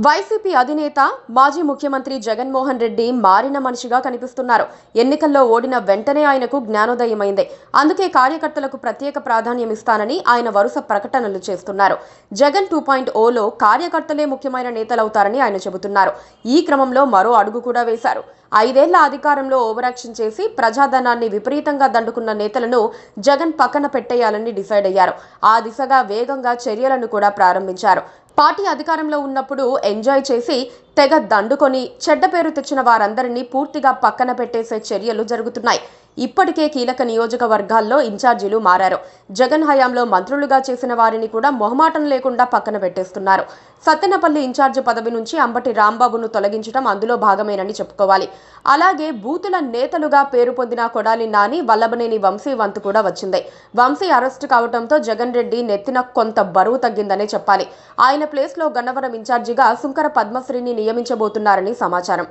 YCP అధినేత మాజీ ముఖ్యమంత్రి జగన్మోహన్ రెడ్డి మారిన మనిషిగా కనిపిస్తున్నారు. ఎన్నికల్లో ఓడిన వెంటనే ఆయనకు జ్ఞానోదయమైంది. అందుకే కార్యకర్తలకు ప్రత్యేక ప్రాధాన్యం ఇస్తానని ఆయన వరుస ప్రకటనలు చేస్తున్నారు. జగన్ 2.0లో కార్యకర్తలే ముఖ్యమైన నేతలవుతారని ఆయన చెబుతున్నారు. ఈ క్రమంలో మరో అడుగు కూడా వేశారు. 5 ఏళ్ల అధికారంలో ఓవరాక్షన్ చేసి ప్రజాధనాన్ని విపరీతంగా దండుకున్న నేతలను జగన్ పక్కన పెట్టేయాలని డిసైడ్ అయ్యారు. ఆ దిశగా వేగంగా చర్యలను కూడా ప్రారంభించారు. పార్టీ అధికారంలో ఉన్నప్పుడు ఎంజాయ్ చేసి తెగ దండుకొని చెడ్డ పేరు తెచ్చిన వారందరినీ పూర్తిగా పక్కన పెట్టేసే చర్యలు జరుగుతున్నాయి. ఇప్పటికే కీలక నియోజకవర్గాల్లో ఇన్ఛార్జీలు మారారు. జగన్ హయాంలో మంత్రులుగా చేసిన వారిని కూడా మొహమాటం లేకుండా పక్కన పెట్టేస్తున్నారు. సత్తెనపల్లి ఇన్ఛార్జి పదవి నుంచి అంబటి రాంబాబును తొలగించడం అందులో భాగమేనని చెప్పుకోవాలి. అలాగే బూతుల నేతలుగా పేరు పొందిన కొడాలి నాని, వల్లభనేని వంశీ వంతు కూడా వచ్చింది. వంశీ అరెస్టు కావడంతో జగన్ రెడ్డి నెత్తిన కొంత బరువు తగ్గిందనే చెప్పాలి. ఆయన ప్లేస్లో గన్నవరం ఇన్ఛార్జిగా సుంకర పద్మశ్రీని నియమించబోతున్నారని సమాచారం.